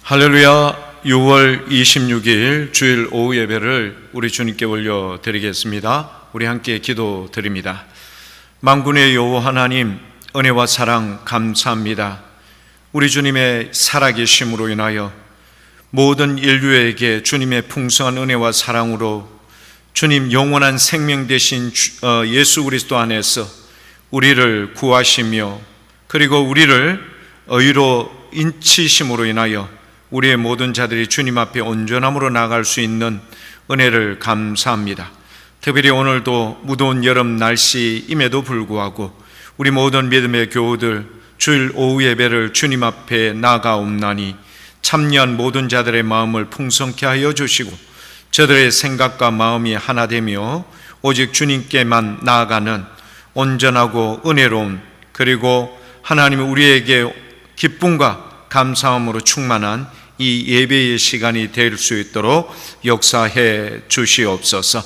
할렐루야. 6월 26일 주일 오후 예배를 우리 주님께 올려드리겠습니다. 우리 함께 기도드립니다. 만군의 여호와 하나님, 은혜와 사랑 감사합니다. 우리 주님의 살아계심으로 인하여 모든 인류에게 주님의 풍성한 은혜와 사랑으로 주님 영원한 생명 되신 예수 그리스도 안에서 우리를 구하시며 그리고 우리를 의로 인치심으로 인하여 우리의 모든 자들이 주님 앞에 온전함으로 나아갈 수 있는 은혜를 감사합니다. 특별히 오늘도 무더운 여름 날씨임에도 불구하고 우리 모든 믿음의 교우들 주일 오후 예배를 주님 앞에 나아가옵나니 참여한 모든 자들의 마음을 풍성케 하여 주시고 저들의 생각과 마음이 하나 되며 오직 주님께만 나아가는 온전하고 은혜로운, 그리고 하나님이 우리에게 기쁨과 감사함으로 충만한 이 예배의 시간이 될 수 있도록 역사해 주시옵소서.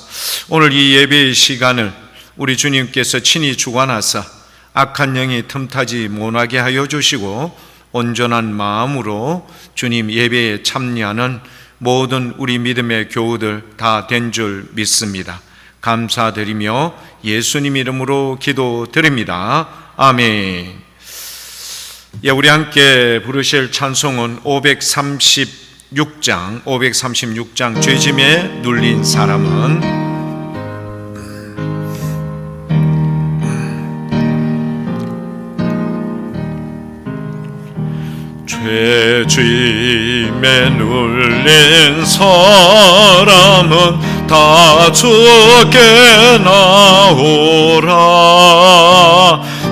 오늘 이 예배의 시간을 우리 주님께서 친히 주관하사 악한 영이 틈타지 못하게 하여 주시고 온전한 마음으로 주님 예배에 참여하는 모든 우리 믿음의 교우들 다 된 줄 믿습니다. 감사드리며 예수님 이름으로 기도드립니다. 아멘. 우리 함께 부르실 찬송은 536장 죄짐에 눌린 사람은. 죄짐에 눌린 사람은 다 주께 나오라.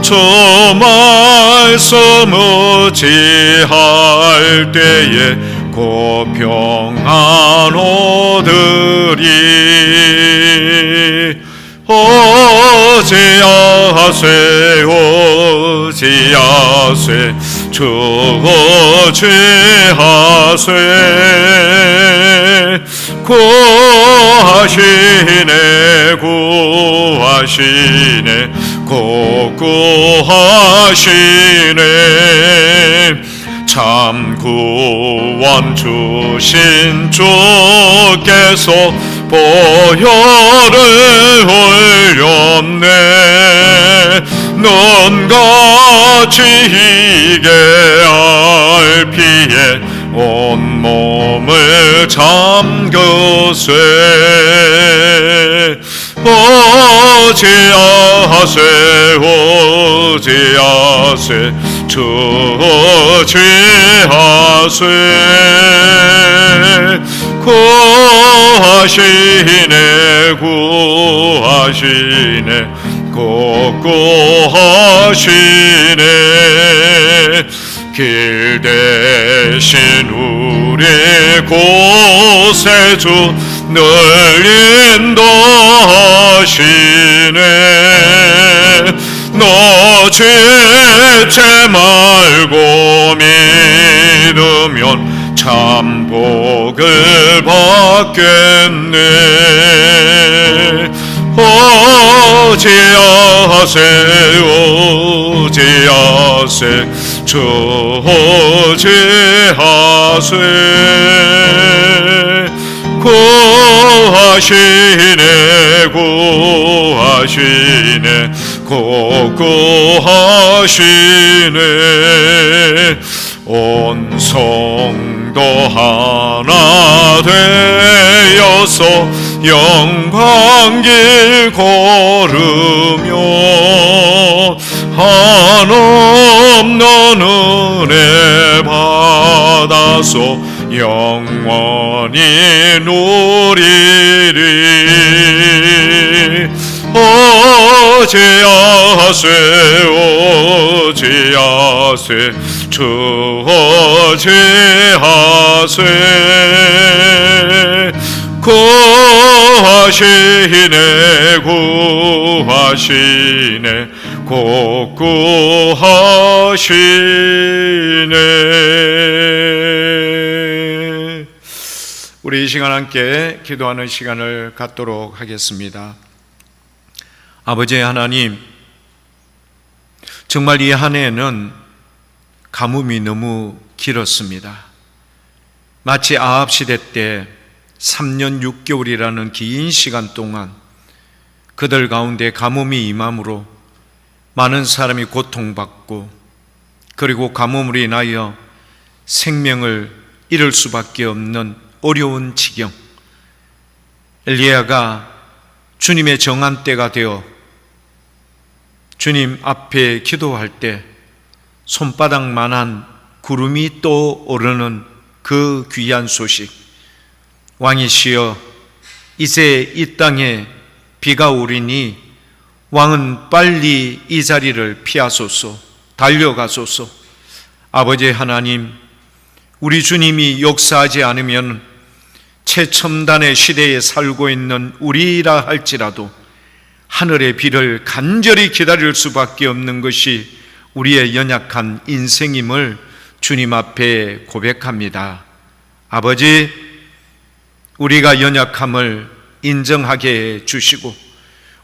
저 말씀 의지할 때에 곧 평안 얻으리. 어지하세 주 어지하세 구하시네 구하시네 참 구원 주신 주께서 보혈을 흘렸네. 눈같이 희게 알 피에 온몸을 잠그세. 어지하세 주 어지하세 구하시네 구하시네 길 대신 우리 구세주 늘 인도하시네. 너 죄죄 말고 믿으면 참 복을 받겠네. 어지하세 주 어지하세 구하시네 구하시네 온 성도 하나 되어서 영광길 걸으며 한없는 은혜 받아서 영원히 누리리. 어지하세 주 어지하세 구하시네 구하시네. 우리 이 시간 함께 기도하는 시간을 갖도록 하겠습니다. 아버지 하나님, 정말 이 한 해는 가뭄이 너무 길었습니다. 마치 아합 시대 때 3년 6개월이라는 긴 시간 동안 그들 가운데 가뭄이 임함으로 많은 사람이 고통받고, 그리고 가뭄으로 인하여 생명을 잃을 수밖에 없는 어려운 지경, 엘리야가 주님의 정한 때가 되어 주님 앞에 기도할 때 손바닥만한 구름이 떠오르는 그 귀한 소식, 왕이시여 이제 이 땅에 비가 오리니 왕은 빨리 이 자리를 피하소서, 달려가소서. 아버지 하나님, 우리 주님이 역사하지 않으면 최첨단의 시대에 살고 있는 우리라 할지라도 하늘의 비를 간절히 기다릴 수밖에 없는 것이 우리의 연약한 인생임을 주님 앞에 고백합니다. 아버지, 우리가 연약함을 인정하게 해주시고,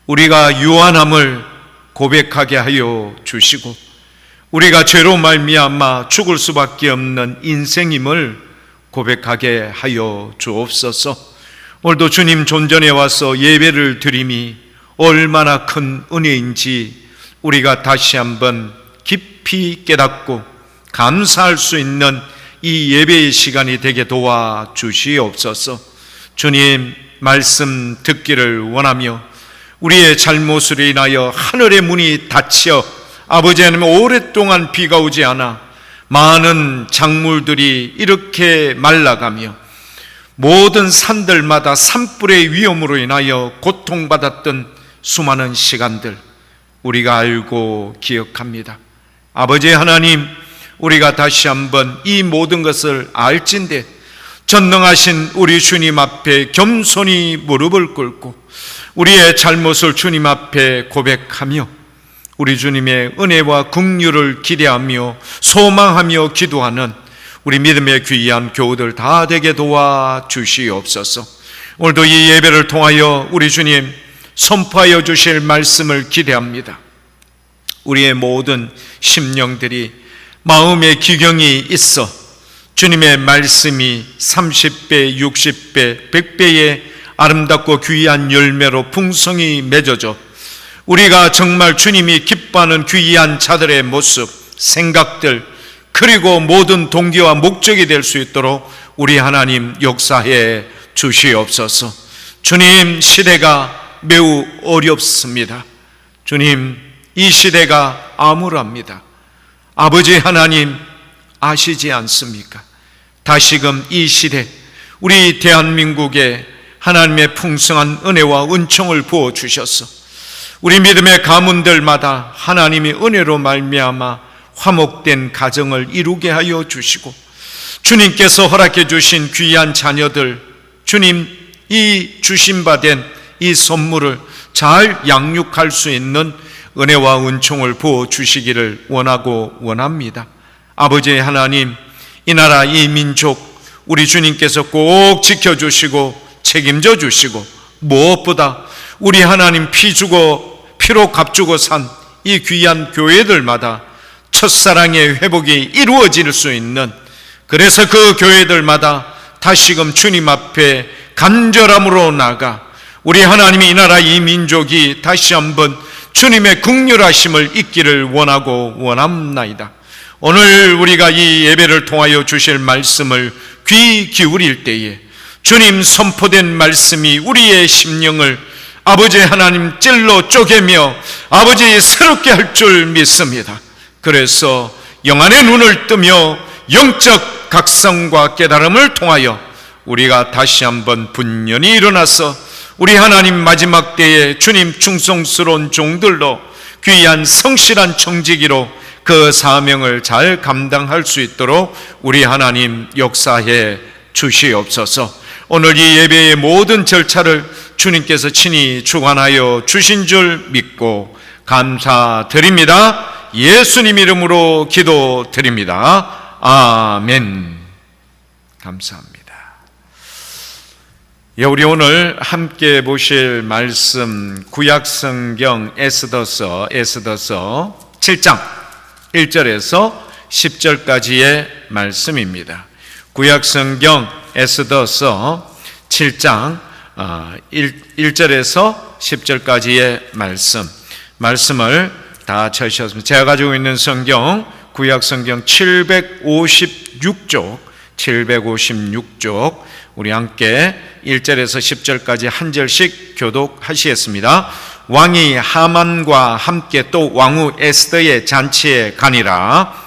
우리가 유한함을 고백하게 하여 주시고, 우리가 죄로 말미암아 죽을 수밖에 없는 인생임을 고백하게 하여 주옵소서. 오늘도 주님 존전에 와서 예배를 드림이 얼마나 큰 은혜인지 우리가 다시 한번 깊이 깨닫고 감사할 수 있는 이 예배의 시간이 되게 도와주시옵소서. 주님 말씀 듣기를 원하며 우리의 잘못으로 인하여 하늘의 문이 닫혀 아버지 하나님 오랫동안 비가 오지 않아 많은 작물들이 이렇게 말라가며 모든 산들마다 산불의 위험으로 인하여 고통받았던 수많은 시간들 우리가 알고 기억합니다. 아버지 하나님, 우리가 다시 한번 이 모든 것을 알진대 전능하신 우리 주님 앞에 겸손히 무릎을 꿇고 우리의 잘못을 주님 앞에 고백하며 우리 주님의 은혜와 긍휼을 기대하며 소망하며 기도하는 우리 믿음의 귀한 교우들 다 되게 도와주시옵소서. 오늘도 이 예배를 통하여 우리 주님 선포하여 주실 말씀을 기대합니다. 우리의 모든 심령들이 마음의 기경이 있어 주님의 말씀이 30배, 60배, 100배의 아름답고 귀한 열매로 풍성히 맺어져 우리가 정말 주님이 기뻐하는 귀한 자들의 모습, 생각들, 그리고 모든 동기와 목적이 될 수 있도록 우리 하나님 역사해 주시옵소서. 주님, 시대가 매우 어렵습니다. 주님, 이 시대가 암울합니다. 아버지 하나님 아시지 않습니까? 다시금 이 시대 우리 대한민국에 하나님의 풍성한 은혜와 은총을 부어주셔서 우리 믿음의 가문들마다 하나님의 은혜로 말미암아 화목된 가정을 이루게 하여 주시고 주님께서 허락해 주신 귀한 자녀들, 주님 이 주신바된 이 선물을 잘 양육할 수 있는 은혜와 은총을 부어주시기를 원하고 원합니다. 아버지 하나님, 이 나라 이 민족 우리 주님께서 꼭 지켜주시고 책임져 주시고 무엇보다 우리 하나님 피로 값주고 산 이 귀한 교회들마다 첫사랑의 회복이 이루어질 수 있는, 그래서 그 교회들마다 다시금 주님 앞에 간절함으로 나가 우리 하나님이 이 나라 이 민족이 다시 한번 주님의 긍휼하심을 잊기를 원하고 원합나이다. 오늘 우리가 이 예배를 통하여 주실 말씀을 귀 기울일 때에 주님 선포된 말씀이 우리의 심령을 아버지 하나님 찔러 쪼개며 아버지 새롭게 할 줄 믿습니다. 그래서 영안의 눈을 뜨며 영적 각성과 깨달음을 통하여 우리가 다시 한번 분연히 일어나서 우리 하나님 마지막 때에 주님 충성스러운 종들로 귀한 성실한 청지기로 그 사명을 잘 감당할 수 있도록 우리 하나님 역사해 주시옵소서. 오늘 이 예배의 모든 절차를 주님께서 친히 주관하여 주신 줄 믿고 감사드립니다. 예수님 이름으로 기도드립니다. 아멘. 감사합니다. 우리 오늘 함께 보실 말씀 구약성경 에스더서 7장 1절에서 10절까지의 말씀입니다. 구약성경 에스더서 7장 1절에서 10절까지의 말씀을 다 찾으셨습니다. 제가 가지고 있는 성경 구약성경 756쪽 우리 함께 1절에서 10절까지 한 절씩 교독하시겠습니다. 왕이 하만과 함께 또 왕후 에스더의 잔치에 가니라.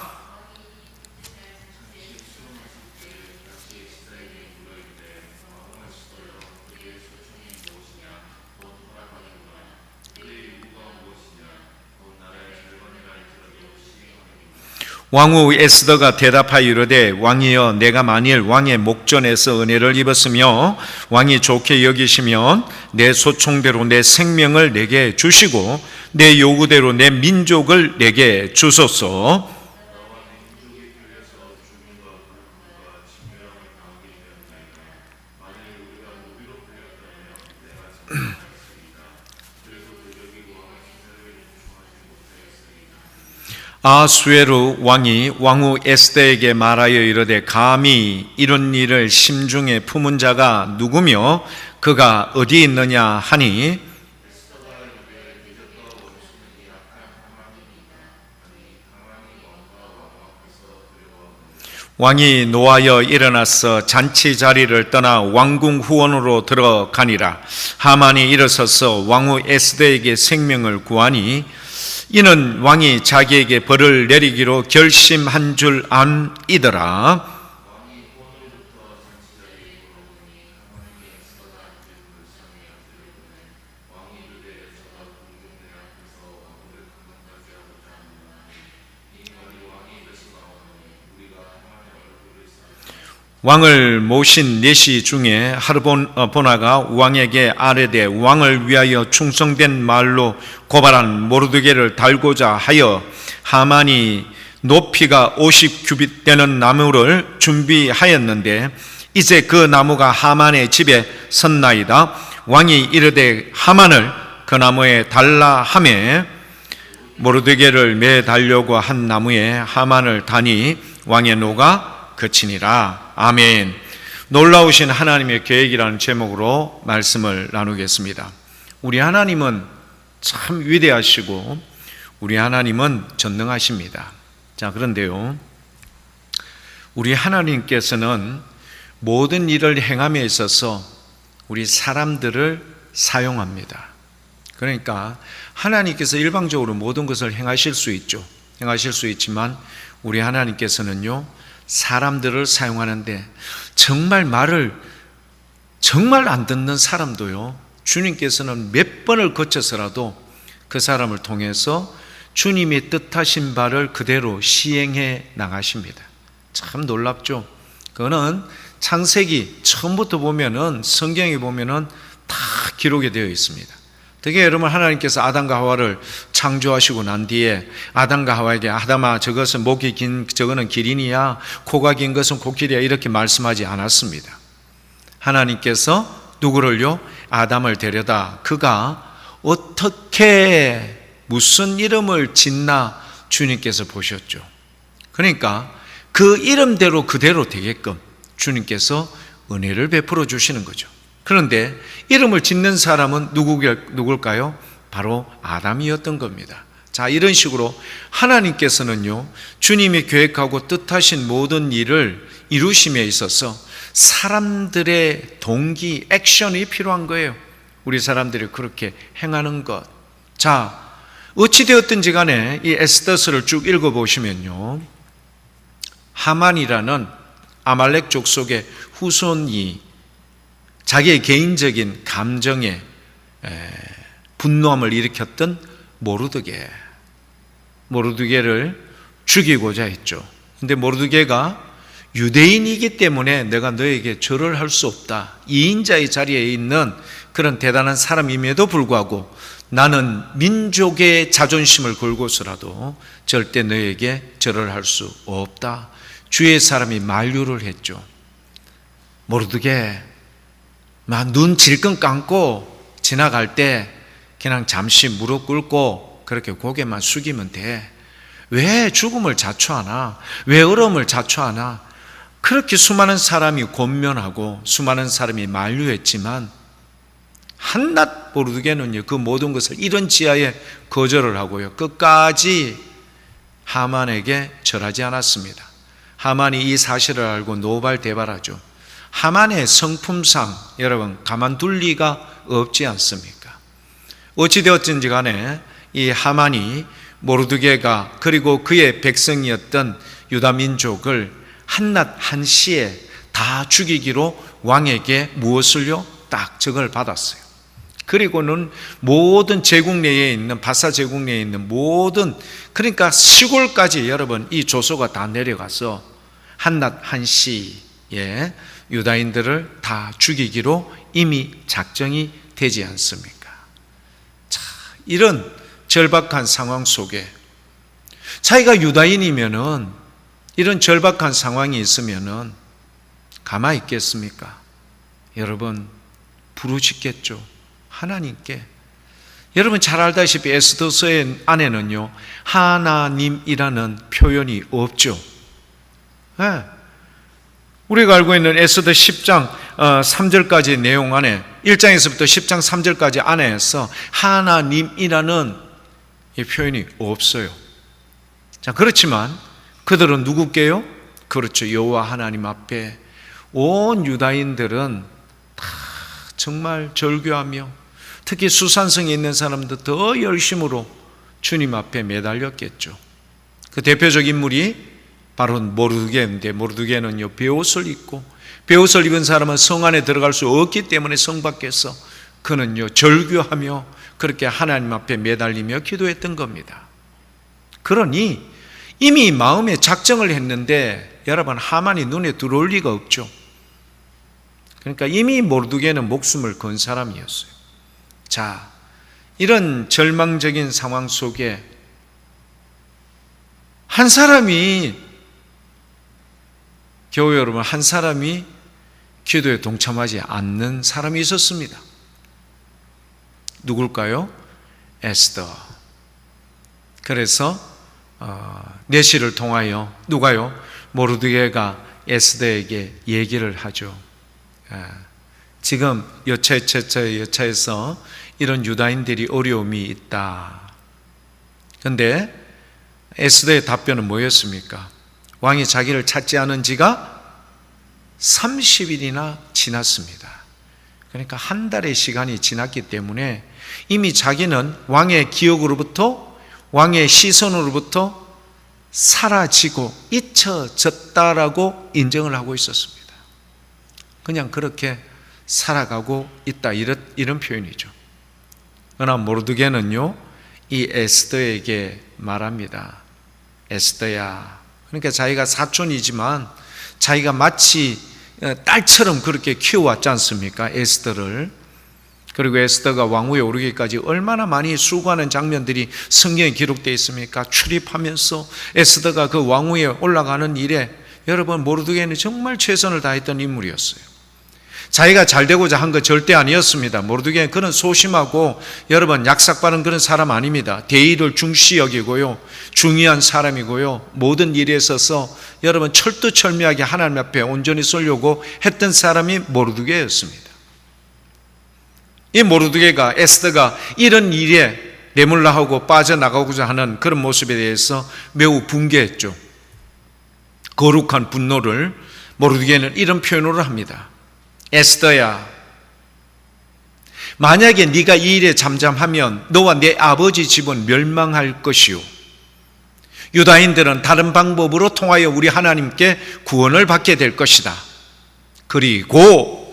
왕후 에스더가 대답하여 이르되 왕이여 내가 만일 왕의 목전에서 은혜를 입었으며 왕이 좋게 여기시면 내 소총대로 내 생명을 내게 주시고 내 요구대로 내 민족을 내게 주소서. 아수에루 왕이 왕후 에스더에게 말하여 이르되 감히 이런 일을 심중에 품은 자가 누구며 그가 어디 있느냐 하니 왕이 노하여 일어나서 잔치 자리를 떠나 왕궁 후원으로 들어가니라. 하만이 일어서서 왕후 에스더에게 생명을 구하니 이는 왕이 자기에게 벌을 내리기로 결심한 줄 암이더라. 왕을 모신 내시 중에 하르보나가 왕에게 아뢰되 왕을 위하여 충성된 말로 고발한 모르드게를 달고자 하여 하만이 높이가 50규빗 되는 나무를 준비하였는데 이제 그 나무가 하만의 집에 섰나이다. 왕이 이르되 하만을 그 나무에 달라 하매 모르드게를 매달려고 한 나무에 하만을 다니 왕의 노가 그치니라. 아멘. 놀라우신 하나님의 계획이라는 제목으로 말씀을 나누겠습니다. 우리 하나님은 참 위대하시고 우리 하나님은 전능하십니다. 자, 그런데요, 우리 하나님께서는 모든 일을 행함에 있어서 우리 사람들을 사용합니다. 그러니까 하나님께서 일방적으로 모든 것을 행하실 수 있죠. 행하실 수 있지만 우리 하나님께서는요, 사람들을 사용하는데 정말 말을 정말 안 듣는 사람도요, 주님께서는 몇 번을 거쳐서라도 그 사람을 통해서 주님이 뜻하신 바를 그대로 시행해 나가십니다. 참 놀랍죠. 그거는 창세기 처음부터 보면은 성경에 보면은 다 기록이 되어 있습니다. 되게 여러분, 하나님께서 아담과 하와를 창조하시고 난 뒤에 아담과 하와에게 아담아 저것은 목이 긴 저거는 기린이야, 코가 긴 것은 코끼리야 이렇게 말씀하지 않았습니다. 하나님께서 누구를요? 아담을 데려다 그가 어떻게 무슨 이름을 짓나 주님께서 보셨죠. 그러니까 그 이름대로 그대로 되게끔 주님께서 은혜를 베풀어 주시는 거죠. 그런데 이름을 짓는 사람은 누굴까요? 바로 아담이었던 겁니다. 자, 이런 식으로 하나님께서는요, 주님이 계획하고 뜻하신 모든 일을 이루심에 있어서 사람들의 동기, 액션이 필요한 거예요. 우리 사람들이 그렇게 행하는 것. 자, 어찌되었든지 간에 이 에스더서를 쭉 읽어보시면요, 하만이라는 아말렉 족속의 후손이 자기의 개인적인 감정에 분노함을 일으켰던 모르드게를 죽이고자 했죠. 근데 모르드게가 유대인이기 때문에 내가 너에게 절을 할 수 없다, 2인자의 자리에 있는 그런 대단한 사람임에도 불구하고 나는 민족의 자존심을 걸고서라도 절대 너에게 절을 할 수 없다, 주의 사람이 만류를 했죠. 모르드게 막 눈 질끈 감고 지나갈 때 그냥 잠시 무릎 꿇고 그렇게 고개만 숙이면 돼. 왜 죽음을 자초하나? 왜 어려움을 자초하나? 그렇게 수많은 사람이 권면하고 수많은 사람이 만류했지만 한낱 모르드게는요, 그 모든 것을 이런 지하에 거절을 하고요, 끝까지 하만에게 절하지 않았습니다. 하만이 이 사실을 알고 노발대발하죠. 하만의 성품상 여러분 가만둘 리가 없지 않습니까? 어찌되었든지 간에 이 하만이 모르드게가 그리고 그의 백성이었던 유다 민족을 한낮 한시에 다 죽이기로 왕에게 무엇을요? 딱 적을 받았어요. 그리고는 모든 제국 내에 있는 바사 제국 내에 있는 모든, 그러니까 시골까지 여러분 이 조소가 다 내려가서 한낮 한시에 유다인들을 다 죽이기로 이미 작정이 되지 않습니까? 자, 이런 절박한 상황 속에 자기가 유다인이면은, 이런 절박한 상황이 있으면은 가만히 있겠습니까? 여러분 부르짖겠죠, 하나님께. 여러분 잘 알다시피 에스더서의 안에는요 하나님이라는 표현이 없죠. 네. 우리가 알고 있는 에스더 10장 3절까지 내용 안에, 1장에서부터 10장 3절까지 안에서 하나님이라는 이 표현이 없어요. 자, 그렇지만 그들은 누구께요? 그렇죠, 여호와 하나님 앞에 온 유다인들은 다 정말 절규하며, 특히 수산성에 있는 사람도 더 열심으로 주님 앞에 매달렸겠죠. 그 대표적 인물이 바로 모르드게인데, 모르드게는요 베옷을 입고, 베옷을 입은 사람은 성 안에 들어갈 수 없기 때문에 성 밖에서 그는요 절규하며 그렇게 하나님 앞에 매달리며 기도했던 겁니다. 그러니 이미 마음에 작정을 했는데 여러분 하만이 눈에 들어올 리가 없죠. 그러니까 이미 모르드게는 목숨을 건 사람이었어요. 자, 이런 절망적인 상황 속에 한 사람이, 교회 여러분, 한 사람이 기도에 동참하지 않는 사람이 있었습니다. 누굴까요? 에스더. 그래서 내시를 통하여 누가요? 모르드게가 에스더에게 얘기를 하죠. 지금 여차에서 이런 유다인들이 어려움이 있다. 그런데 에스더의 답변은 뭐였습니까? 왕이 자기를 찾지 않은 지가 30일이나 지났습니다. 그러니까 한 달의 시간이 지났기 때문에 이미 자기는 왕의 기억으로부터, 왕의 시선으로부터 사라지고 잊혀졌다라고 인정을 하고 있었습니다. 그냥 그렇게 살아가고 있다, 이런 표현이죠. 그러나 모르드게는요 이 에스더에게 말합니다. 에스더야, 그러니까 자기가 사촌이지만 자기가 마치 딸처럼 그렇게 키워왔지 않습니까? 에스더를. 그리고 에스더가 왕위에 오르기까지 얼마나 많이 수고하는 장면들이 성경에 기록되어 있습니까? 출입하면서 에스더가 그 왕위에 올라가는 일에 여러분 모르드게는 정말 최선을 다했던 인물이었어요. 자기가 잘 되고자 한 것 절대 아니었습니다. 모르드게는 그런 소심하고 여러분 약삭빠른 그런 사람 아닙니다. 대의를 중시 여기고요, 중요한 사람이고요, 모든 일에 있어서 여러분 철두철미하게 하나님 앞에 온전히 서려고 했던 사람이 모르드게였습니다. 이 모르드게가, 에스더가 이런 일에 내몰라하고 빠져나가고자 하는 그런 모습에 대해서 매우 분개했죠. 거룩한 분노를 모르드게는 이런 표현으로 합니다. 에스더야, 만약에 네가 이 일에 잠잠하면 너와 내 아버지 집은 멸망할 것이요, 유다인들은 다른 방법으로 통하여 우리 하나님께 구원을 받게 될 것이다. 그리고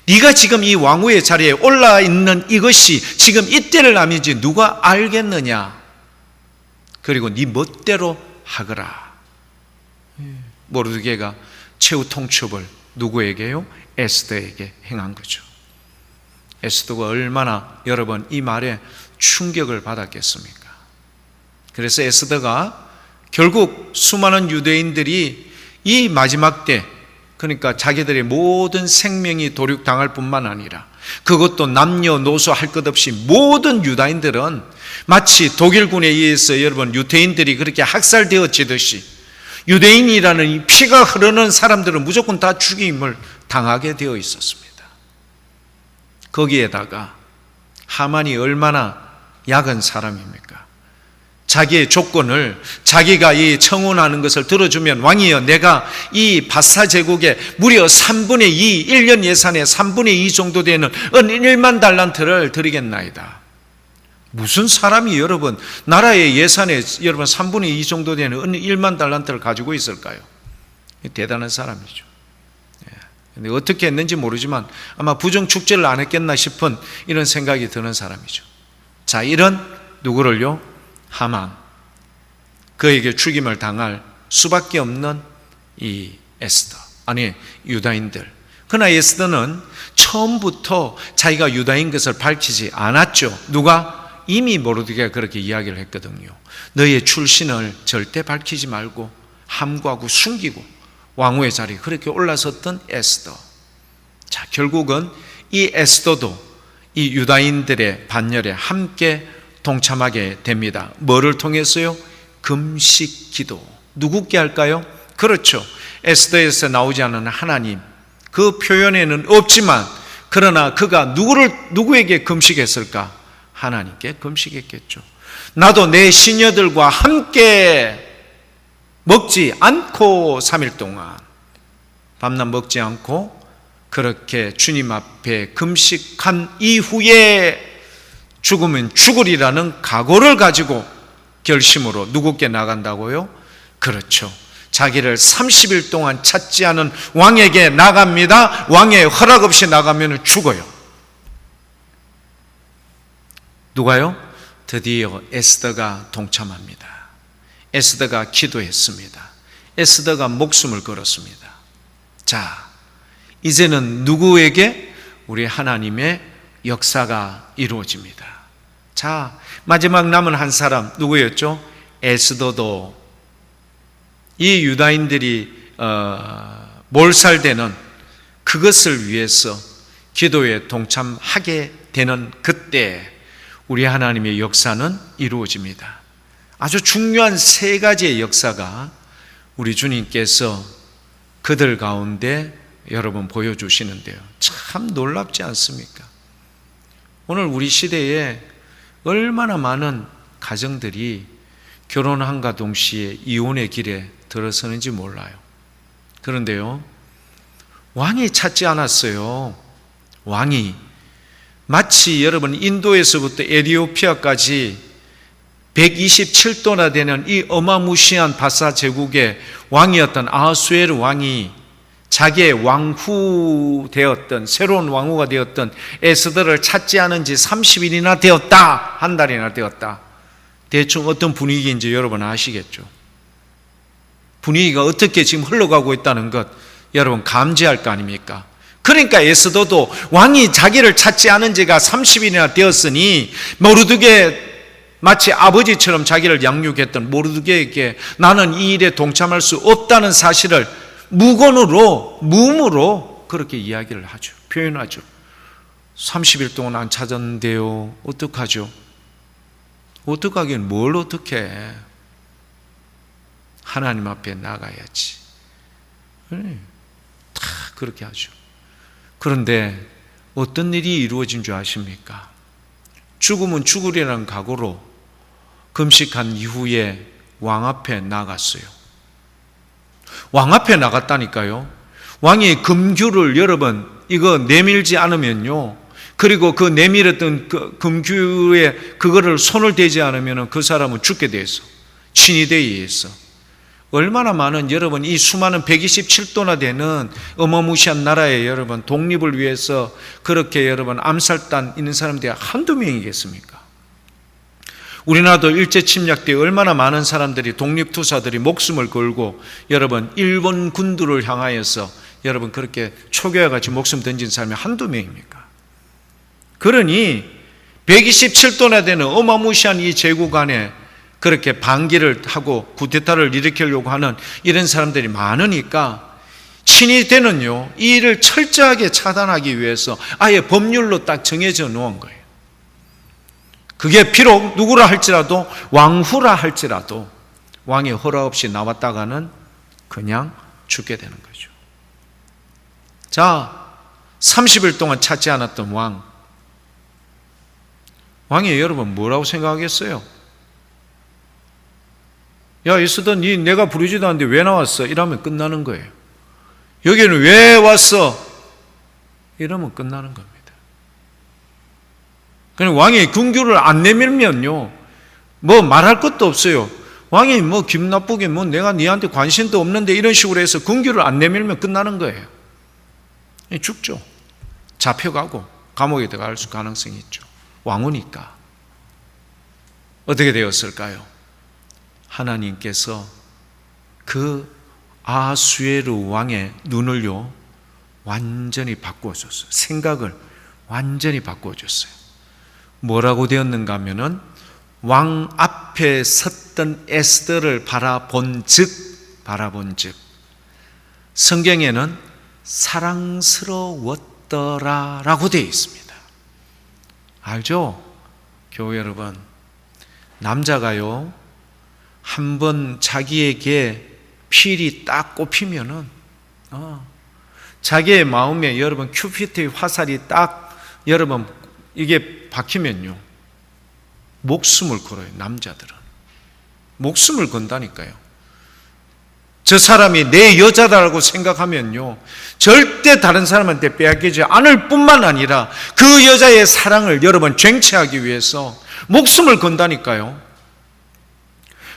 네가 지금 이 왕후의 자리에 올라 있는 이것이 지금 이때를 남이지 누가 알겠느냐. 그리고 네 멋대로 하거라. 모르드게가 최후 통첩을 누구에게요? 에스더에게 행한 거죠. 에스더가 얼마나 여러분 이 말에 충격을 받았겠습니까? 그래서 에스더가 결국 수많은 유대인들이 이 마지막 때, 그러니까 자기들의 모든 생명이 도륙당할 뿐만 아니라 그것도 남녀노소 할 것 없이 모든 유다인들은 마치 독일군에 의해서 여러분 유대인들이 그렇게 학살되어지듯이 유대인이라는 이 피가 흐르는 사람들은 무조건 다 죽임을 당하게 되어 있었습니다. 거기에다가 하만이 얼마나 약은 사람입니까? 자기의 조건을, 자기가 이 청혼하는 것을 들어주면, 왕이여 내가 이 바사 제국의 무려 3분의 2, 1년 예산의 3분의 2 정도 되는 은 1만 달란트를 드리겠나이다. 무슨 사람이 여러분 나라의 예산의 여러분 3분의 2 정도 되는 은 1만 달란트를 가지고 있을까요? 대단한 사람이죠. 근데 어떻게 했는지 모르지만 아마 부정축제를 안 했겠나 싶은 이런 생각이 드는 사람이죠. 자, 이런 누구를요? 하만. 그에게 죽임을 당할 수밖에 없는 이 에스더, 아니 유다인들. 그러나 에스더는 처음부터 자기가 유다인 것을 밝히지 않았죠. 누가? 이미 모르드게가 그렇게 이야기를 했거든요. 너의 출신을 절대 밝히지 말고 함구하고 숨기고 왕후의 자리에 그렇게 올라섰던 에스더. 자, 결국은 이 에스더도 이 유다인들의 반열에 함께 동참하게 됩니다. 뭐를 통해서요? 금식 기도. 누구께 할까요? 그렇죠. 에스더에서 나오지 않은 하나님. 그 표현에는 없지만 그러나 그가 누구에게 금식했을까? 하나님께 금식했겠죠. 나도 내 시녀들과 함께 먹지 않고 3일 동안 밤낮 먹지 않고 그렇게 주님 앞에 금식한 이후에 죽으면 죽으리라는 각오를 가지고 결심으로 누구께 나간다고요? 그렇죠. 자기를 30일 동안 찾지 않은 왕에게 나갑니다. 왕의 허락 없이 나가면 죽어요. 누가요? 드디어 에스더가 동참합니다. 에스더가 기도했습니다. 에스더가 목숨을 걸었습니다. 자, 이제는 누구에게? 우리 하나님의 역사가 이루어집니다. 자, 마지막 남은 한 사람 누구였죠? 에스더도 이 유다인들이 몰살되는 그것을 위해서 기도에 동참하게 되는 그때 우리 하나님의 역사는 이루어집니다. 아주 중요한 세 가지의 역사가 우리 주님께서 그들 가운데 여러분 보여주시는데요. 참 놀랍지 않습니까? 오늘 우리 시대에 얼마나 많은 가정들이 결혼함과 동시에 이혼의 길에 들어서는지 몰라요. 그런데요, 왕이 찾지 않았어요. 왕이 마치 여러분 인도에서부터 에티오피아까지 127도나 되는 이 어마무시한 바사 제국의 왕이었던 아하수에르 왕이 자기의 왕후 되었던, 새로운 왕후가 되었던 에스더를 찾지 않은 지 30일이나 되었다, 한 달이나 되었다. 대충 어떤 분위기인지 여러분 아시겠죠? 분위기가 어떻게 지금 흘러가고 있다는 것 여러분 감지할 거 아닙니까? 그러니까 에스더도 왕이 자기를 찾지 않은 지가 30일이나 되었으니 모르드게 마치 아버지처럼 자기를 양육했던 모르드게에게 나는 이 일에 동참할 수 없다는 사실을 무음으로 그렇게 이야기를 하죠. 표현하죠. 30일 동안 안 찾았는데요. 어떡하죠? 어떡하긴 뭘 어떡해. 하나님 앞에 나가야지. 다 그렇게 하죠. 그런데 어떤 일이 이루어진 줄 아십니까? 죽으면 죽으리라는 각오로 금식한 이후에 왕 앞에 나갔어요. 왕 앞에 나갔다니까요. 왕이 금규를 여러분 이거 내밀지 않으면요, 그리고 그 내밀었던 그 금규에 그거를 손을 대지 않으면 그 사람은 죽게 돼 있어. 친위대에 의해서. 얼마나 많은 여러분 이 수많은 127도나 되는 어마무시한 나라에 여러분 독립을 위해서 그렇게 여러분 암살단 있는 사람들이 한두 명이겠습니까? 우리나라도 일제 침략 때 얼마나 많은 사람들이 독립투사들이 목숨을 걸고 여러분 일본 군들을 향하여서 여러분 그렇게 초교와 같이 목숨 던진 사람이 한두 명입니까? 그러니 127도나 되는 어마무시한 이 제국 안에 그렇게 반기를 하고 쿠데타를 일으키려고 하는 이런 사람들이 많으니까 친위대는요 이 일을 철저하게 차단하기 위해서 아예 법률로 딱 정해져 놓은 거예요. 그게 비록 누구라 할지라도 왕후라 할지라도 왕의 허락 없이 나왔다가는 그냥 죽게 되는 거죠. 자, 30일 동안 찾지 않았던 왕이 여러분 뭐라고 생각하겠어요? 야, 에스더, 니 내가 부르지도 않는데 왜 나왔어? 이러면 끝나는 거예요. 여기는 왜 왔어? 이러면 끝나는 겁니다. 그냥 왕이 군규를 안 내밀면요, 뭐 말할 것도 없어요. 왕이 뭐 기분 나쁘게 뭐 내가 니한테 관심도 없는데 이런 식으로 해서 군규를 안 내밀면 끝나는 거예요. 죽죠. 잡혀가고 감옥에 들어갈 가능성이 있죠. 왕후니까. 어떻게 되었을까요? 하나님께서 그 아수에르 왕의 눈을요 완전히 바꾸어줬어요. 생각을 완전히 바꾸어줬어요. 뭐라고 되었는가 하면은 왕 앞에 섰던 에스더를 바라본 즉 성경에는 사랑스러웠더라라고 되어 있습니다. 알죠? 교회 여러분, 남자가요 한번 자기에게 필이 딱 꼽히면은 자기의 마음에 여러분 큐피트의 화살이 딱 여러분 이게 박히면요 목숨을 걸어요. 남자들은 목숨을 건다니까요. 저 사람이 내 여자다라고 생각하면요 절대 다른 사람한테 빼앗기지 않을 뿐만 아니라 그 여자의 사랑을 여러분 쟁취하기 위해서 목숨을 건다니까요.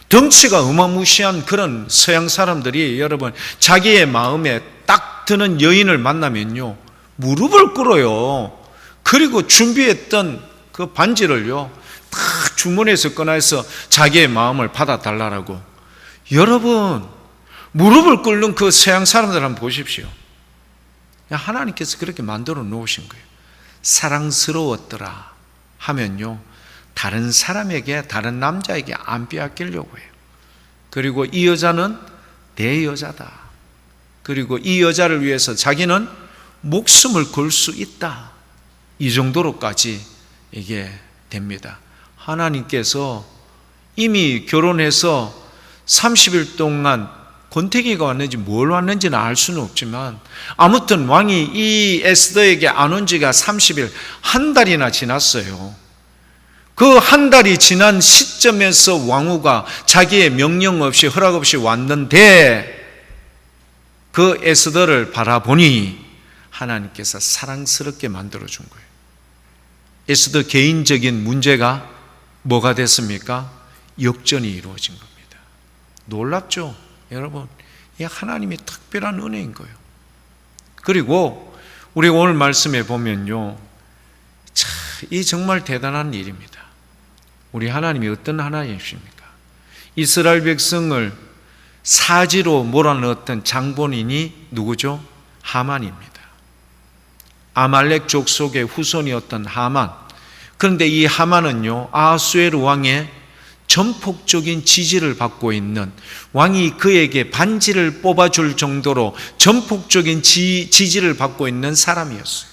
덩치가 어마무시한 그런 서양 사람들이 여러분 자기의 마음에 딱 드는 여인을 만나면요 무릎을 꿇어요. 그리고 준비했던 그 반지를요 다 주머니에서 꺼내서 자기의 마음을 받아달라고. 여러분 무릎을 꿇는 그 서양 사람들 한번 보십시오. 하나님께서 그렇게 만들어 놓으신 거예요. 사랑스러웠더라 하면요 다른 사람에게, 다른 남자에게 안 빼앗기려고 해요. 그리고 이 여자는 내 여자다. 그리고 이 여자를 위해서 자기는 목숨을 걸 수 있다. 이 정도로까지 이게 됩니다. 하나님께서 이미 결혼해서 30일 동안 권태기가 왔는지 뭘 왔는지는 알 수는 없지만 아무튼 왕이 이 에스더에게 안 온 지가 30일, 한 달이나 지났어요. 그 한 달이 지난 시점에서 왕후가 자기의 명령 없이 허락 없이 왔는데 그 에스더를 바라보니 하나님께서 사랑스럽게 만들어준 거예요. 에스더 개인적인 문제가 뭐가 됐습니까? 역전이 이루어진 겁니다. 놀랍죠? 여러분, 이 하나님의 특별한 은혜인 거예요. 그리고 우리 오늘 말씀에 보면요 이 정말 대단한 일입니다. 우리 하나님이 어떤 하나님이십니까? 이스라엘 백성을 사지로 몰아넣었던 장본인이 누구죠? 하만입니다. 아말렉 족속의 후손이었던 하만. 그런데 이 하만은요 아하수에르 왕의 전폭적인 지지를 받고 있는, 왕이 그에게 반지를 뽑아줄 정도로 전폭적인 지지를 받고 있는 사람이었어요.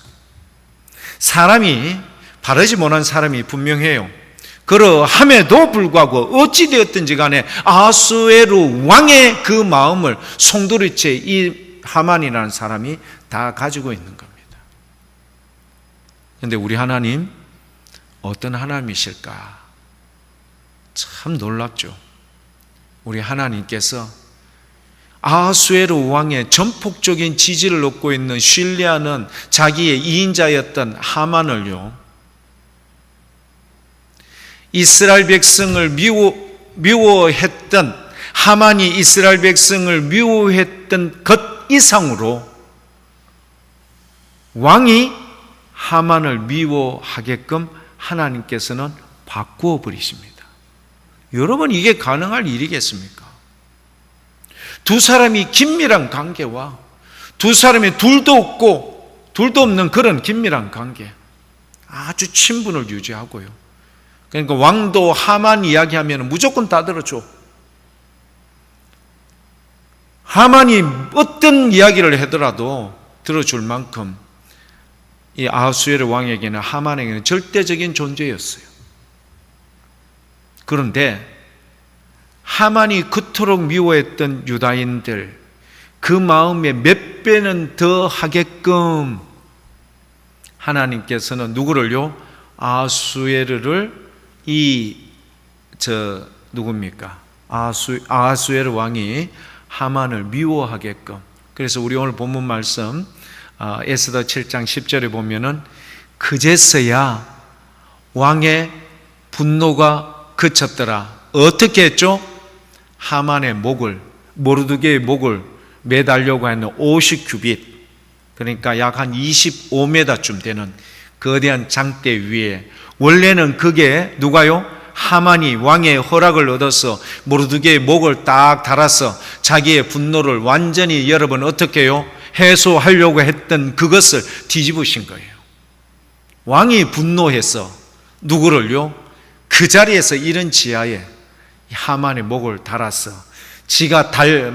사람이 바르지 못한 사람이 분명해요. 그러함에도 불구하고 어찌되었든지 간에 아하수에르 왕의 그 마음을 송두리째 이 하만이라는 사람이 다 가지고 있는 겁니다. 그런데 우리 하나님 어떤 하나님이실까? 참 놀랍죠. 우리 하나님께서 아하수에르 왕의 전폭적인 지지를 얻고 있는 신뢰하는 자기의 이인자였던 하만을요 이스라엘 백성을 미워했던, 하만이 이스라엘 백성을 미워했던 것 이상으로 왕이 하만을 미워하게끔 하나님께서는 바꾸어 버리십니다. 여러분, 이게 가능할 일이겠습니까? 두 사람이 긴밀한 관계와 두 사람이 둘도 없고 둘도 없는 그런 긴밀한 관계, 아주 친분을 유지하고요. 그러니까 왕도 하만 이야기하면 무조건 다 들어줘. 하만이 어떤 이야기를 하더라도 들어줄 만큼 이 아하수에르 왕에게는, 하만에게는 절대적인 존재였어요. 그런데 하만이 그토록 미워했던 유다인들, 그 마음에 몇 배는 더 하게끔 하나님께서는 누구를요? 아하수에르를 누굽니까? 아하수에르 왕이 하만을 미워하게끔. 그래서 우리 오늘 본문 말씀 에스더 7장 10절에 보면은 그제서야 왕의 분노가 그쳤더라. 어떻게 했죠? 하만의 목을, 모르드게의 목을 매달려고 하는 50규빗, 그러니까 약 한 25m쯤 되는 거대한 장대 위에, 원래는 그게 누가요? 하만이 왕의 허락을 얻어서 모르드게의 목을 딱 달아서 자기의 분노를 완전히 여러분 어떻게 해요? 해소하려고 했던 그것을 뒤집으신 거예요. 왕이 분노해서 누구를요? 그 자리에서 이런 지하에 하만의 목을 달아서 지가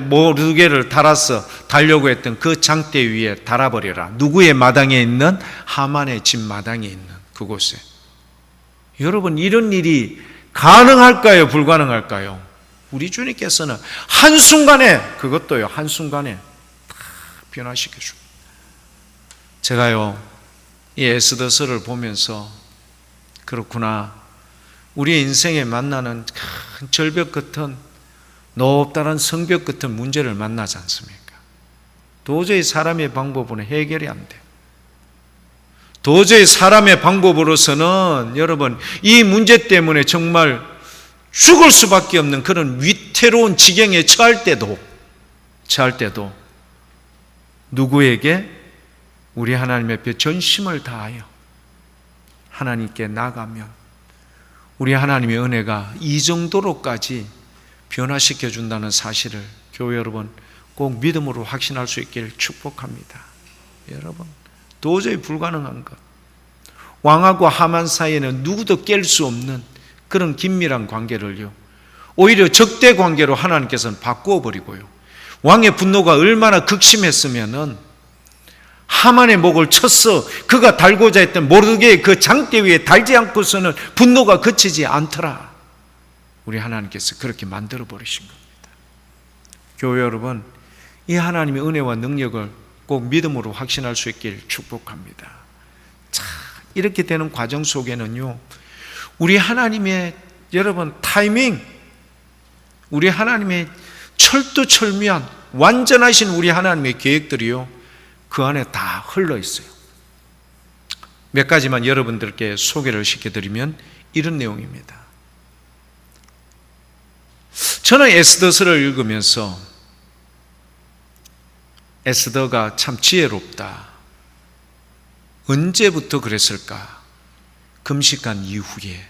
모르드게를 달아서 달려고 했던 그 장대 위에 달아버려라. 누구의 마당에 있는? 하만의 집 마당에 있는 그곳에. 여러분, 이런 일이 가능할까요? 불가능할까요? 우리 주님께서는 한순간에, 그것도요, 한순간에 다 변화시켜 줍니다. 제가요, 이 에스더서를 보면서 그렇구나, 우리 인생에 만나는 큰 절벽 같은, 높다란 성벽 같은 문제를 만나지 않습니까? 도저히 사람의 방법으로 해결이 안 돼요. 도저히 사람의 방법으로서는 여러분 이 문제 때문에 정말 죽을 수밖에 없는 그런 위태로운 지경에 처할 때도 누구에게? 우리 하나님 앞에 전심을 다하여 하나님께 나가면 우리 하나님의 은혜가 이 정도로까지 변화시켜 준다는 사실을 교회 여러분 꼭 믿음으로 확신할 수 있기를 축복합니다. 여러분, 도저히 불가능한 것, 왕하고 하만 사이에는 누구도 깰 수 없는 그런 긴밀한 관계를요, 오히려 적대 관계로 하나님께서는 바꾸어 버리고요, 왕의 분노가 얼마나 극심했으면은 하만의 목을 쳤어 그가 달고자 했던 모르드게의 그 장대 위에 달지 않고서는 분노가 그치지 않더라. 우리 하나님께서 그렇게 만들어 버리신 겁니다. 교회 여러분, 이 하나님의 은혜와 능력을 꼭 믿음으로 확신할 수 있길 축복합니다. 자, 이렇게 되는 과정 속에는요, 우리 하나님의 여러분 타이밍, 우리 하나님의 철두철미한 완전하신 우리 하나님의 계획들이요, 그 안에 다 흘러 있어요. 몇 가지만 여러분들께 소개를 시켜드리면 이런 내용입니다. 저는 에스더서를 읽으면서 에스더가 참 지혜롭다. 언제부터 그랬을까? 금식한 이후에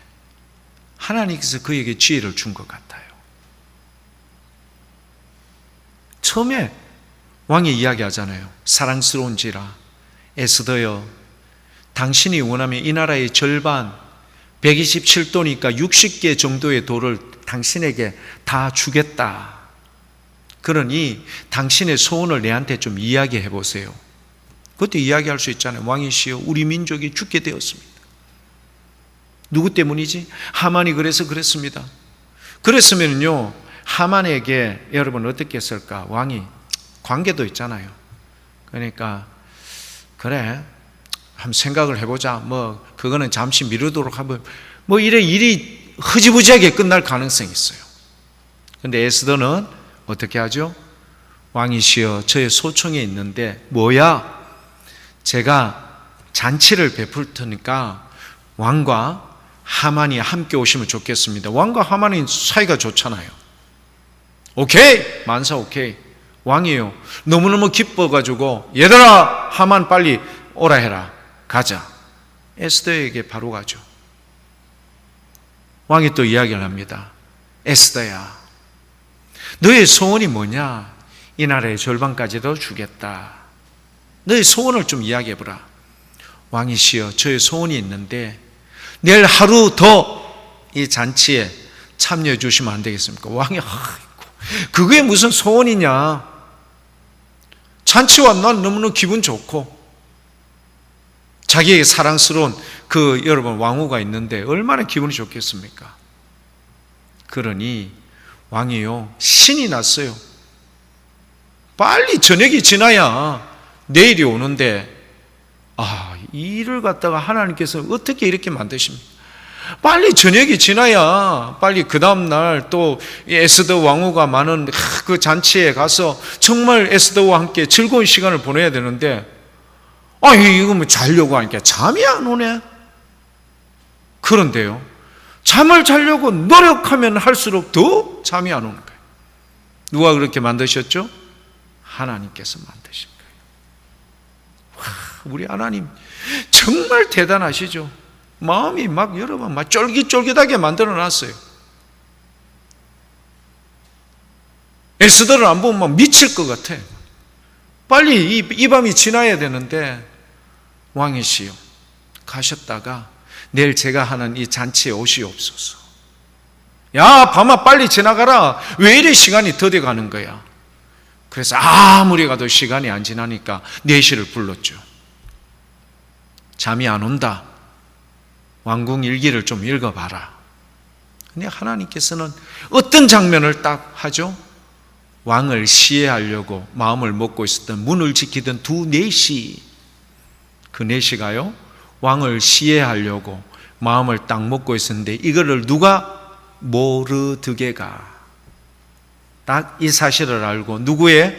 하나님께서 그에게 지혜를 준 것 같아요. 처음에 왕이 이야기하잖아요. 사랑스러운지라 에스더여, 당신이 원하면 이 나라의 절반 127도니까 60개 정도의 돌을 당신에게 다 주겠다. 그러니 당신의 소원을 내한테 좀 이야기해 보세요. 그것도 이야기할 수 있잖아요. 왕이시여, 우리 민족이 죽게 되었습니다. 누구 때문이지? 하만이 그래서 그랬습니다. 그랬으면요, 하만에게 여러분 어떻게 했을까? 왕이 관계도 있잖아요. 그러니까 그래, 한번 생각을 해보자. 그거는 잠시 미루도록 하면 이래 일이 흐지부지하게 끝날 가능성이 있어요. 그런데 에스더는 어떻게 하죠? 왕이시여, 저의 소청에 있는데 뭐야? 제가 잔치를 베풀 테니까 왕과 하만이 함께 오시면 좋겠습니다. 왕과 하만이 사이가 좋잖아요. 오케이, 만사 오케이. 왕이요, 너무너무 기뻐가지고 얘들아, 하만 빨리 오라 해라. 가자. 에스더에게 바로 가죠. 왕이 또 이야기를 합니다. 에스더야, 너의 소원이 뭐냐? 이 나라의 절반까지도 주겠다. 너의 소원을 좀 이야기해보라. 왕이시여, 저의 소원이 있는데 내일 하루 더 이 잔치에 참여해 주시면 안 되겠습니까? 왕이, 그게 무슨 소원이냐? 잔치와 난 너무너무 기분 좋고 자기에게 사랑스러운 그 여러분 왕후가 있는데 얼마나 기분이 좋겠습니까? 그러니 왕이요, 신이 났어요. 빨리 저녁이 지나야 내일이 오는데, 이 일을 갖다가 하나님께서 어떻게 이렇게 만드십니까? 빨리 저녁이 지나야 빨리 그 다음날 또 에스더 왕후가 많은 그 잔치에 가서 정말 에스더와 함께 즐거운 시간을 보내야 되는데, 이거 뭐 자려고 하니까 잠이 안 오네. 그런데요, 잠을 자려고 노력하면 할수록 더 잠이 안 오는 거예요. 누가 그렇게 만드셨죠? 하나님께서 만드신 거예요. 우리 하나님 정말 대단하시죠? 마음이 막 여러분 막 쫄깃쫄깃하게 만들어 놨어요. 에스더를 안 보면 막 미칠 것 같아. 빨리 이 밤이 지나야 되는데, 왕이시여 가셨다가 내일 제가 하는 이 잔치에 오시옵소서. 야, 밤아 빨리 지나가라. 왜 이래 시간이 더뎌 가는 거야? 그래서 아무리 가도 시간이 안 지나니까 4시를 불렀죠. 잠이 안 온다. 왕궁 일기를 좀 읽어봐라. 근데 하나님께서는 어떤 장면을 딱 하죠? 왕을 시해하려고 마음을 먹고 있었던, 문을 지키던 두 내시, 그 내시가요, 왕을 시해하려고 마음을 딱 먹고 있었는데, 이거를 누가? 모르드게가 딱 이 사실을 알고 누구의?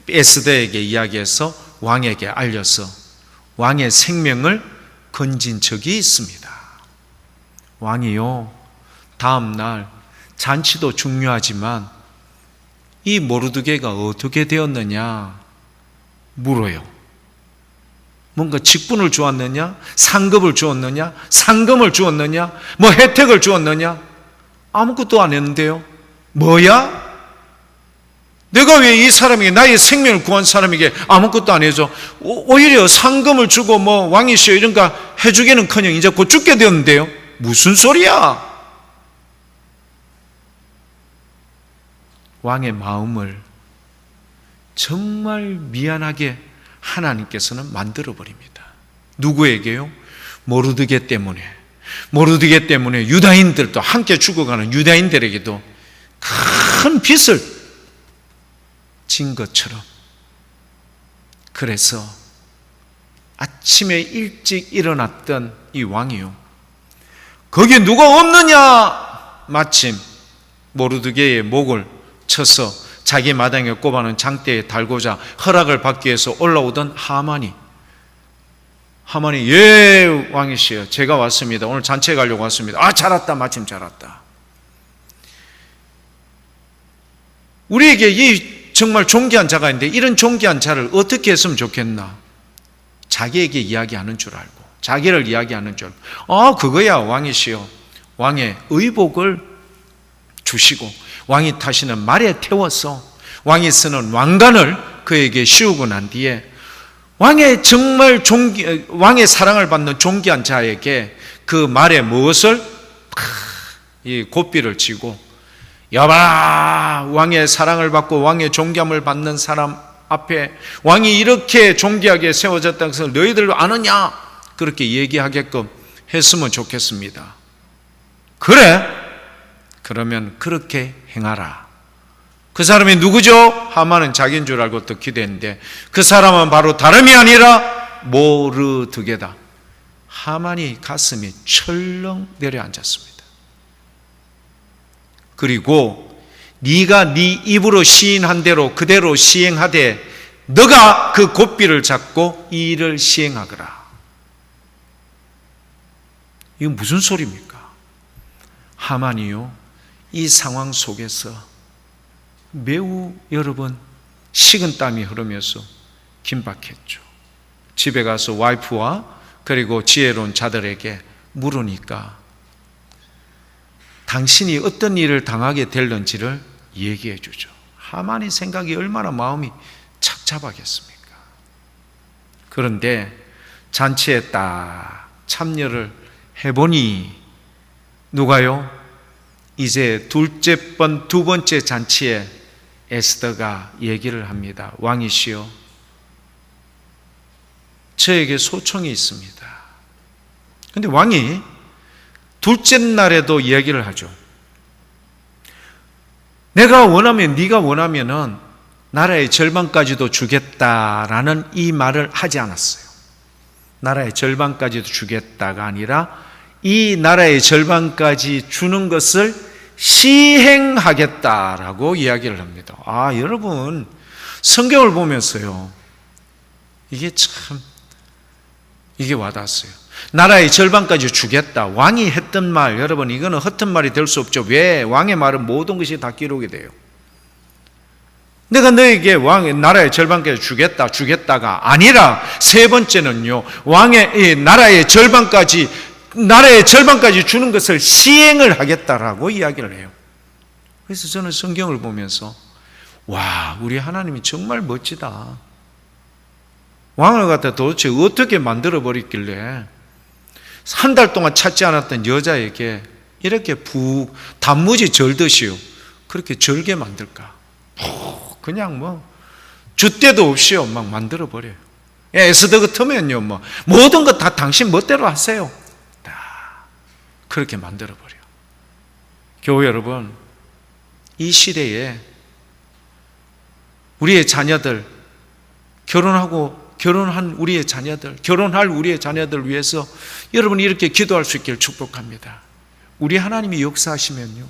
에스더에게 이야기해서 왕에게 알려서 왕의 생명을 건진 적이 있습니다. 왕이요, 다음날 잔치도 중요하지만 이 모르드게가 어떻게 되었느냐 물어요. 뭔가 직분을 주었느냐, 상급을 주었느냐, 상금을 주었느냐, 뭐 혜택을 주었느냐? 아무것도 안 했는데요. 뭐야? 내가 왜 이 사람에게, 나의 생명을 구한 사람에게 아무것도 안 해줘? 오히려 상금을 주고 뭐 왕이시여 이런 거 해주기는커녕 이제 곧 죽게 되었는데요. 무슨 소리야? 왕의 마음을 정말 미안하게 하나님께서는 만들어 버립니다. 누구에게요? 모르드게 때문에. 모르드게 때문에 유다인들도, 함께 죽어가는 유다인들에게도 큰 빚을 진 것처럼. 그래서 아침에 일찍 일어났던 이 왕이요, 거기에 누가 없느냐? 마침 모르드게의 목을 쳐서 자기 마당에 꼽아놓은 장대에 달고자 허락을 받기 위해서 올라오던 하만이, 예 왕이시여 제가 왔습니다. 오늘 잔치에 가려고 왔습니다. 잘 왔다. 마침 잘 왔다. 우리에게 이 정말 존귀한 자가 있는데, 이런 존귀한 자를 어떻게 했으면 좋겠나? 자기에게 이야기하는 줄 알고, 자기를 이야기하는 줄 알고, 그거야 왕이시여, 왕의 의복을 주시고 왕이 타시는 말에 태워서 왕이 쓰는 왕관을 그에게 씌우고 난 뒤에, 왕의 정말 왕의 사랑을 받는 존귀한 자에게 그 말에 무엇을? 이 고삐를 치고, 여봐라, 왕의 사랑을 받고 왕의 존귀함을 받는 사람 앞에 왕이 이렇게 존귀하게 세워졌다고 해서 너희들 아느냐? 그렇게 얘기하게끔 했으면 좋겠습니다. 그래? 그러면 그렇게 행하라. 그 사람이 누구죠? 하만은 자기인 줄 알고 또 기대했는데, 그 사람은 바로 다름이 아니라 모르드게다. 하만이 가슴이 철렁 내려앉았습니다. 그리고 네가 네 입으로 시인한 대로 그대로 시행하되 너가 그 고삐를 잡고 이 일을 시행하거라. 이건 무슨 소리입니까? 하만이요, 이 상황 속에서 매우 여러분 식은땀이 흐르면서 긴박했죠. 집에 가서 와이프와 그리고 지혜로운 자들에게 물으니까 당신이 어떤 일을 당하게 될런지를 얘기해 주죠. 하만의 생각이 얼마나 마음이 착잡하겠습니까? 그런데 잔치에 딱 참여를 해보니 누가요? 이제 두 번째 잔치에 에스더가 얘기를 합니다. 왕이시여, 저에게 소청이 있습니다. 그런데 왕이 둘째 날에도 이야기를 하죠. 내가 원하면, 네가 원하면은 나라의 절반까지도 주겠다라는 이 말을 하지 않았어요. 나라의 절반까지도 주겠다가 아니라 이 나라의 절반까지 주는 것을 시행하겠다라고 이야기를 합니다. 여러분, 성경을 보면서요, 이게 와닿았어요. 나라의 절반까지 주겠다. 왕이 했던 말, 여러분, 이거는 허튼 말이 될 수 없죠. 왜? 왕의 말은 모든 것이 다 기록이 돼요. 내가 너에게 나라의 절반까지 주겠다가 아니라 세 번째는요, 이 나라의 절반까지 주는 것을 시행을 하겠다라고 이야기를 해요. 그래서 저는 성경을 보면서 우리 하나님이 정말 멋지다. 왕을 갖다 도대체 어떻게 만들어 버렸길래 한 달 동안 찾지 않았던 여자에게 이렇게 단무지 절듯이요, 그렇게 절게 만들까? 그냥 줏대도 없이요 막 만들어 버려요. 에스더 같으면요 모든 것 다 당신 멋대로 하세요. 다 그렇게 만들어 버려. 교회 여러분, 이 시대에 우리의 자녀들, 결혼할 우리의 자녀들 위해서 여러분이 이렇게 기도할 수 있기를 축복합니다. 우리 하나님이 역사하시면요,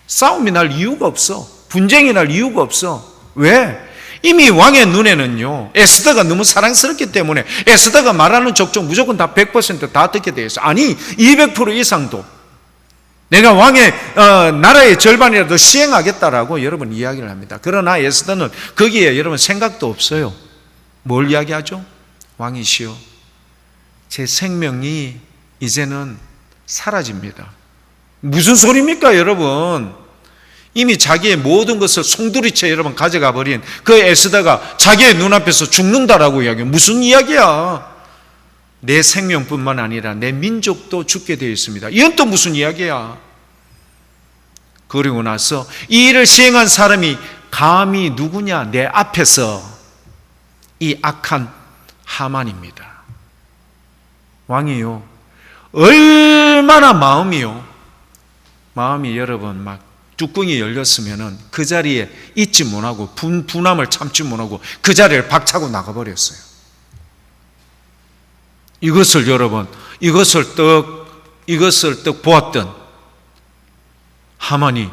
싸움이 날 이유가 없어. 분쟁이 날 이유가 없어. 왜? 이미 왕의 눈에는요, 에스더가 너무 사랑스럽기 때문에 에스더가 말하는 족족 무조건 다 100% 듣게 되어 있어. 아니, 200% 이상도 내가 왕의 나라의 절반이라도 시행하겠다라고 여러분 이야기를 합니다. 그러나 에스더는 거기에 여러분 생각도 없어요. 뭘 이야기하죠? 왕이시여, 제 생명이 이제는 사라집니다. 무슨 소리입니까, 여러분? 이미 자기의 모든 것을 송두리째 여러분 가져가 버린 그 에스더가 자기의 눈앞에서 죽는다라고 이야기해요. 무슨 이야기야? 내 생명뿐만 아니라 내 민족도 죽게 되어 있습니다. 이건 또 무슨 이야기야? 그리고 나서 이 일을 시행한 사람이 감히 누구냐? 내 앞에서 이 악한 하만입니다. 왕이요, 얼마나 마음이 여러분 막 뚜껑이 열렸으면은 그 자리에 있지 못하고 분함을 참지 못하고 그 자리를 박차고 나가버렸어요. 이것을 떡 보았던 하만이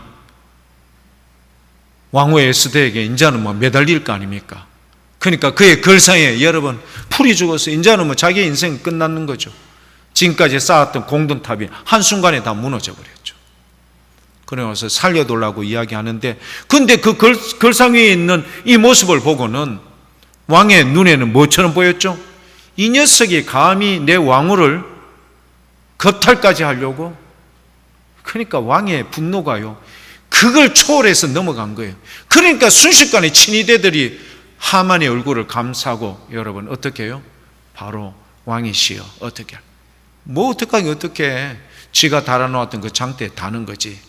왕후 에스더에게 이제는 매달릴 거 아닙니까? 그러니까 그의 걸상에 여러분 풀이 죽어서 이제는 자기의 인생이 끝났는 거죠. 지금까지 쌓았던 공든탑이 한순간에 다 무너져 버렸죠. 그래서 살려달라고 이야기하는데, 근데 그 걸상 위에 있는 이 모습을 보고는 왕의 눈에는 뭐처럼 보였죠? 이 녀석이 감히 내 왕후를 겁탈까지 하려고? 그러니까 왕의 분노가요, 그걸 초월해서 넘어간 거예요. 그러니까 순식간에 친위대들이 하만의 얼굴을 감싸고 여러분 어떻게 해요? 바로 왕이시여 어떻게 어떻게 지가 달아놓았던 그 장대에 다는 거지.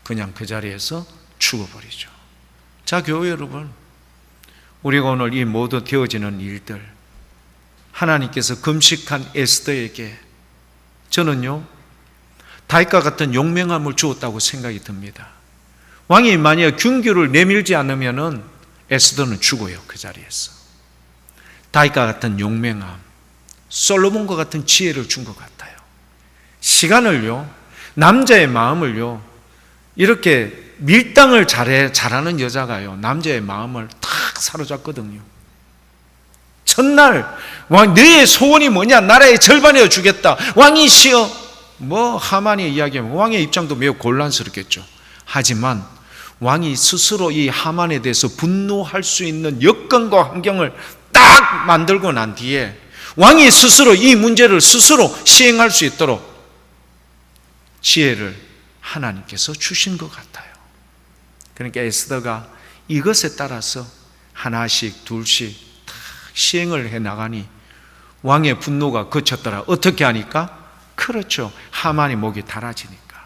그냥 그 자리에서 죽어버리죠. 자, 교회 여러분, 우리가 오늘 이 모두 되어지는 일들, 하나님께서 금식한 에스더에게 저는요 다윗과 같은 용맹함을 주었다고 생각이 듭니다. 왕이 만약 균규를 내밀지 않으면은 에스더는 죽어요. 그 자리에서. 다윗과 같은 용맹함, 솔로몬과 같은 지혜를 준 것 같아요. 시간을요, 남자의 마음을요, 이렇게 밀당을 잘하는 여자가요, 남자의 마음을 탁 사로잡거든요. 첫날 너의 소원이 뭐냐? 나라의 절반이어 주겠다. 왕이시여. 하만이 이야기하면 왕의 입장도 매우 곤란스럽겠죠. 하지만 왕이 스스로 이 하만에 대해서 분노할 수 있는 여건과 환경을 딱 만들고 난 뒤에 왕이 스스로 이 문제를 스스로 시행할 수 있도록 지혜를 하나님께서 주신 것 같아요. 그러니까 에스더가 이것에 따라서 하나씩 둘씩 다 시행을 해 나가니 왕의 분노가 그쳤더라. 어떻게 하니까? 그렇죠. 하만이 목이 달아지니까.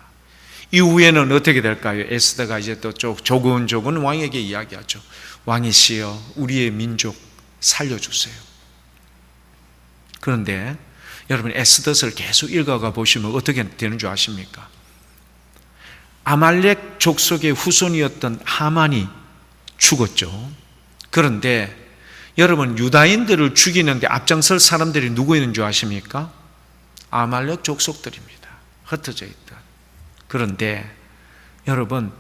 이후에는 어떻게 될까요? 에스더가 이제 또 조근조근 왕에게 이야기하죠. 왕이시여, 우리의 민족 살려주세요. 그런데 여러분 에스더서를 계속 읽어가 보시면 어떻게 되는 줄 아십니까? 아말렉 족속의 후손이었던 하만이 죽었죠. 그런데 여러분, 유다인들을 죽이는데 앞장설 사람들이 누구 있는 줄 아십니까? 아말렉 족속들입니다. 흩어져 있던. 그런데 여러분,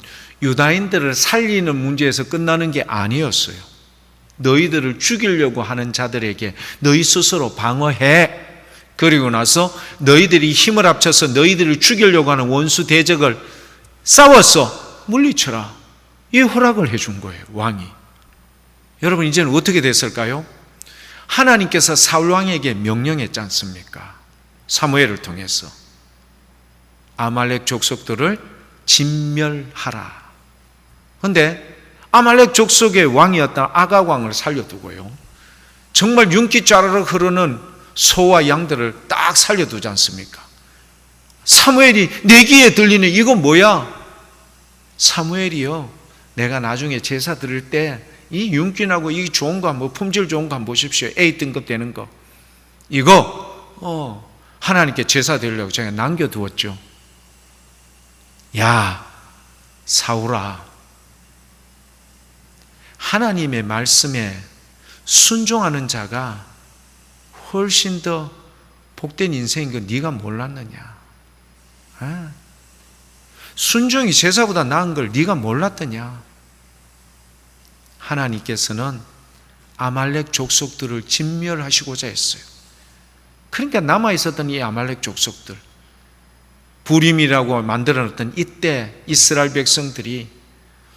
유다인들을 살리는 문제에서 끝나는 게 아니었어요. 너희들을 죽이려고 하는 자들에게 너희 스스로 방어해. 그리고 나서 너희들이 힘을 합쳐서 너희들을 죽이려고 하는 원수 대적을 싸워서 물리쳐라. 이 허락을 해준 거예요, 왕이. 여러분, 이제는 어떻게 됐을까요? 하나님께서 사울왕에게 명령했지 않습니까? 사무엘을 통해서 아말렉 족속들을 진멸하라. 그런데 아말렉 족속의 왕이었던 아각 왕을 살려두고요, 정말 윤기 짜르륵 흐르는 소와 양들을 딱 살려두지 않습니까? 사무엘이 내 귀에 들리는 이거 뭐야? 사무엘이요, 내가 나중에 제사 드릴 때 이 윤기나고 이 좋은 거 한번, 품질 좋은 거 한번 보십시오. A등급 되는 거, 이거 하나님께 제사 드리려고 제가 남겨두었죠. 야, 사울아, 하나님의 말씀에 순종하는 자가 훨씬 더 복된 인생인 거 네가 몰랐느냐? 순종이 제사보다 나은 걸 네가 몰랐더냐? 하나님께서는 아말렉 족속들을 진멸하시고자 했어요. 그러니까 남아있었던 이 아말렉 족속들, 부림이라고 만들어놨던 이때 이스라엘 백성들이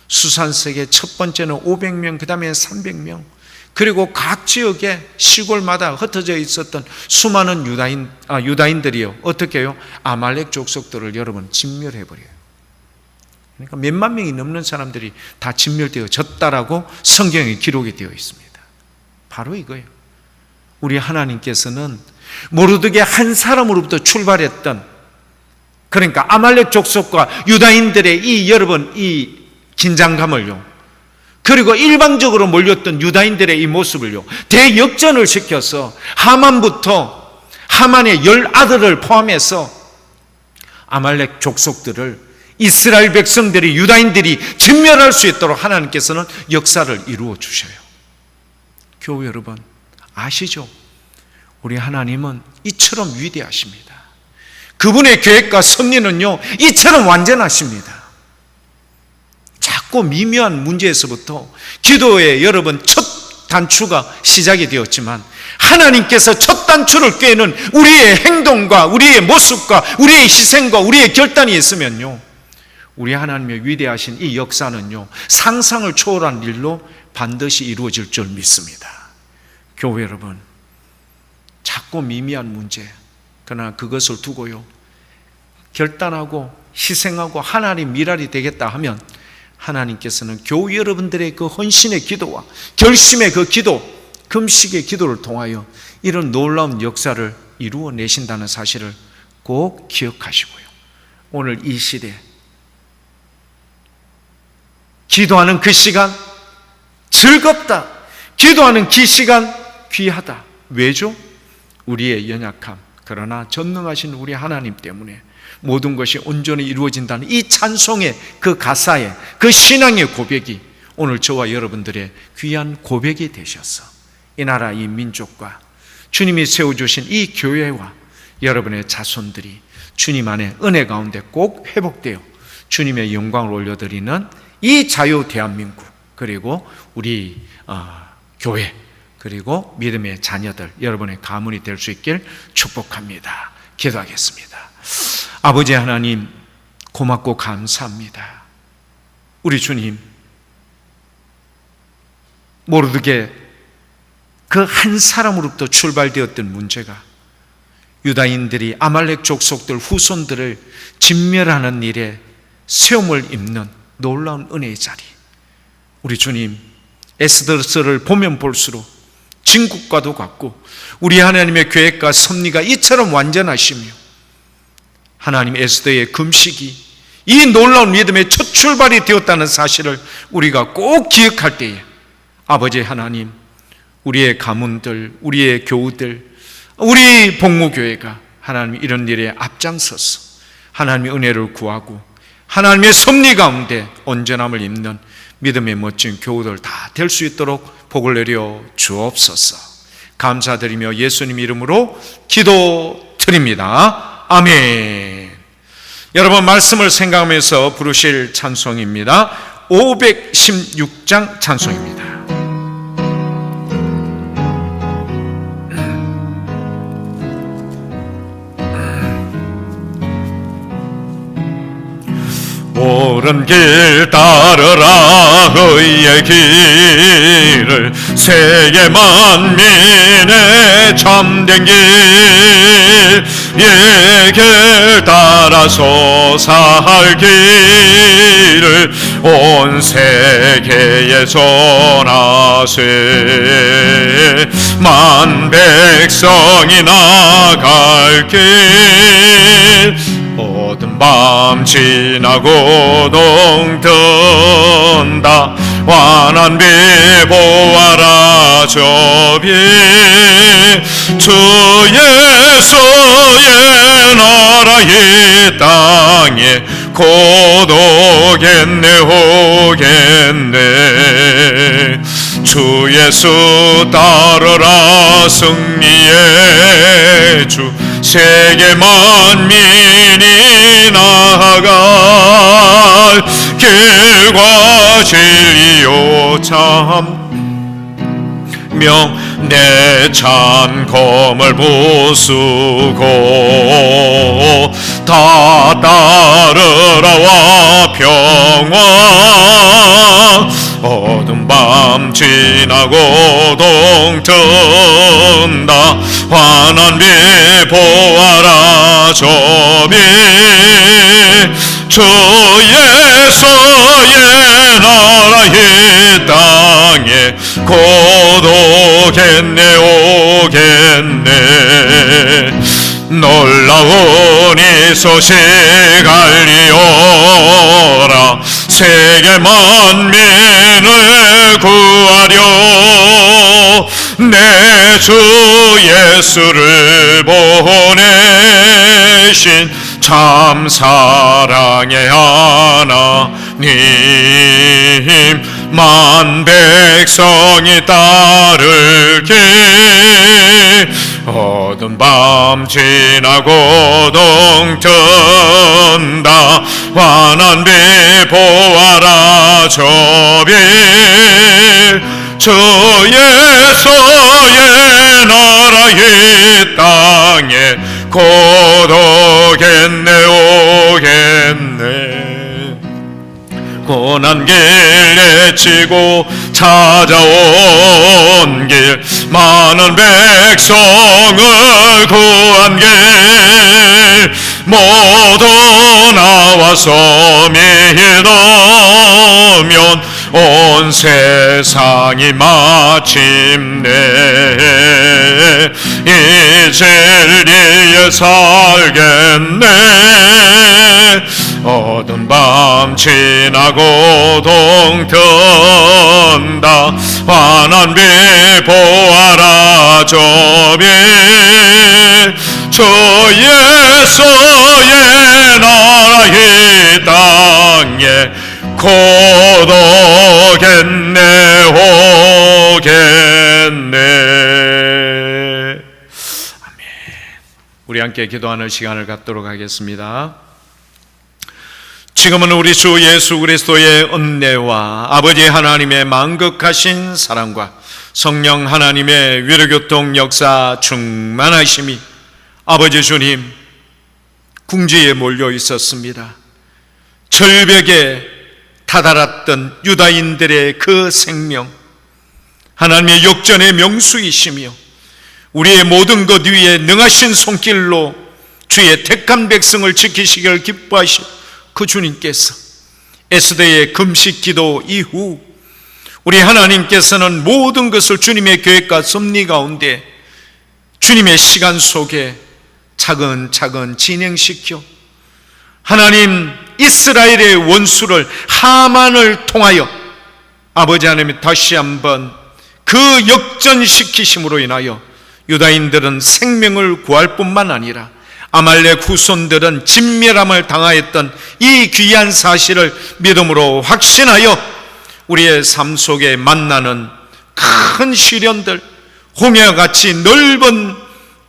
수산색의 첫 번째는 500명, 그 다음에 300명, 그리고 각 지역의 시골마다 흩어져 있었던 수많은 유다인들이요, 어떻게 해요? 아말렉 족속들을 여러분 진멸해버려요. 그러니까 몇만 명이 넘는 사람들이 다 진멸되어졌다라고 성경에 기록이 되어 있습니다. 바로 이거예요. 우리 하나님께서는 모르드게 한 사람으로부터 출발했던, 그러니까 아말렉 족속과 유다인들의 이 여러분 이 긴장감을요, 그리고 일방적으로 몰렸던 유다인들의 이 모습을요, 대역전을 시켜서 하만부터, 하만의 10아들을 포함해서 아말렉 족속들을 이스라엘 백성들이, 유다인들이 진멸할 수 있도록 하나님께서는 역사를 이루어 주셔요. 교회 여러분, 아시죠? 우리 하나님은 이처럼 위대하십니다. 그분의 계획과 섭리는요, 이처럼 완전하십니다. 작고 미묘한 문제에서부터 기도의 여러분 첫 단추가 시작이 되었지만, 하나님께서 첫 단추를 꿰는 우리의 행동과 우리의 모습과 우리의 희생과 우리의 결단이 있으면요, 우리 하나님의 위대하신 이 역사는요, 상상을 초월한 일로 반드시 이루어질 줄 믿습니다. 교회 여러분, 작고 미미한 문제, 그러나 그것을 두고요, 결단하고 희생하고 하나님 미랄이 되겠다 하면 하나님께서는 교회 여러분들의 그 헌신의 기도와 결심의 그 기도, 금식의 기도를 통하여 이런 놀라운 역사를 이루어내신다는 사실을 꼭 기억하시고요, 오늘 이 시대 기도하는 그 시간 즐겁다, 기도하는 그 시간 귀하다. 왜죠? 우리의 연약함, 그러나 전능하신 우리 하나님 때문에 모든 것이 온전히 이루어진다는 이 찬송의 그 가사의 그 신앙의 고백이 오늘 저와 여러분들의 귀한 고백이 되셔서 이 나라 이 민족과 주님이 세워주신 이 교회와 여러분의 자손들이 주님 안에 은혜 가운데 꼭 회복되어 주님의 영광을 올려드리는 이 자유 대한민국, 그리고 우리 교회, 그리고 믿음의 자녀들, 여러분의 가문이 될 수 있길 축복합니다. 기도하겠습니다. 아버지 하나님, 고맙고 감사합니다. 우리 주님, 모르드게 그 한 사람으로부터 출발되었던 문제가 유다인들이 아말렉 족속들 후손들을 진멸하는 일에 세움을 입는 놀라운 은혜의 자리, 우리 주님, 에스더서를 보면 볼수록 진국과도 같고 우리 하나님의 계획과 섭리가 이처럼 완전하시며, 하나님 에스더의 금식이 이 놀라운 믿음의 첫 출발이 되었다는 사실을 우리가 꼭 기억할 때에 아버지 하나님, 우리의 가문들, 우리의 교우들, 우리 복무교회가 하나님 이런 일에 앞장서서 하나님의 은혜를 구하고 하나님의 섭리 가운데 온전함을 입는 믿음의 멋진 교우들 다 될 수 있도록 복을 내려 주옵소서. 감사드리며 예수님 이름으로 기도드립니다. 아멘. 여러분, 말씀을 생각하면서 부르실 찬송입니다. 516장 찬송입니다. 옳은 길 따르라 의의 길을 세계 만민의 참된 길 예 길 따라서 살 길을 온 세계에 전하세 만 백성이 나갈 길 어두운 밤 지나고 동뜬다 환한 비 보아라 저 비 주 예수의 나라 이 땅에 곧 오겠네 오겠네 주 예수 따르라 승리의 주 세계 만민이 나아갈 길과 진리요 참명 내 찬검을 부수고 다 따르라와 평화 어두운 밤 지나고 동뜬다 환한 비 보아라 저 비 주 예수의 나라 이 땅에 곧 오겠네 오겠네 놀라운 이 소식 알리오라 세계 만민을 구하려 내 주 예수를 보내신 참 사랑의 하나님 만 백성이 따를 길 어두운 밤 지나고 동뜬다 환한 비 보아라 저 비 주 예수의 나라 이 땅에 곧 오겠네 오겠네 고난 길 내치고 찾아온 길 많은 백성을 구한 길 모두 나와서 믿으면 온 세상이 마침내 이 진리에 살겠네 어두운 밤 지나고 동뜬다 환한 비 보아라 저 비 주 예수의 나라 이 땅에 곧 오겠네 오겠네. 아멘. 우리 함께 기도하는 시간을 갖도록 하겠습니다. 지금은 우리 주 예수 그리스도의 은혜와 아버지 하나님의 만극하신 사랑과 성령 하나님의 위로교통 역사 충만하심이 아버지 주님 궁지에 몰려 있었습니다. 절벽에 다다랐던 유다인들의 그 생명, 하나님의 역전의 명수이시며 우리의 모든 것 위에 능하신 손길로 주의 택한 백성을 지키시기를 기뻐하신 그 주님께서 에스더의 금식 기도 이후 우리 하나님께서는 모든 것을 주님의 계획과 섭리 가운데 주님의 시간 속에 차근차근 진행시켜 하나님 이스라엘의 원수를 하만을 통하여 아버지 하나님이 다시 한번 그 역전시키심으로 인하여 유다인들은 생명을 구할 뿐만 아니라 아말렉 후손들은 진멸함을 당하였던 이 귀한 사실을 믿음으로 확신하여 우리의 삶 속에 만나는 큰 시련들, 홍해와 같이 넓은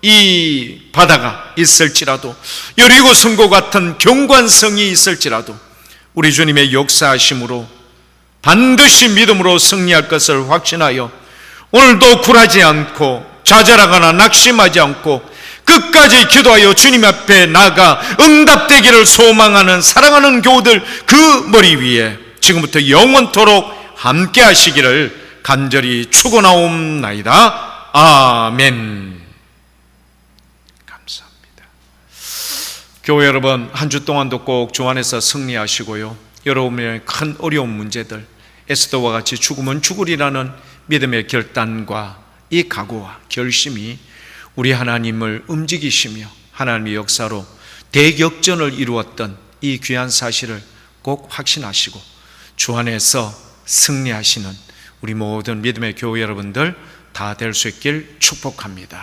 이 바다가 있을지라도, 여리고 성과 같은 경관성이 있을지라도 우리 주님의 역사하심으로 반드시 믿음으로 승리할 것을 확신하여 오늘도 굴하지 않고 좌절하거나 낙심하지 않고 끝까지 기도하여 주님 앞에 나아가 응답되기를 소망하는 사랑하는 교우들 그 머리 위에 지금부터 영원토록 함께 하시기를 간절히 축원하옵나이다. 아멘. 감사합니다. 교회 여러분, 한 주 동안도 꼭 주 안에서 승리하시고요, 여러분의 큰 어려운 문제들, 에스더와 같이 죽으면 죽으리라는 믿음의 결단과 이 각오와 결심이 우리 하나님을 움직이시며 하나님의 역사로 대격전을 이루었던 이 귀한 사실을 꼭 확신하시고 주 안에서 승리하시는 우리 모든 믿음의 교회 여러분들 다 될 수 있길 축복합니다.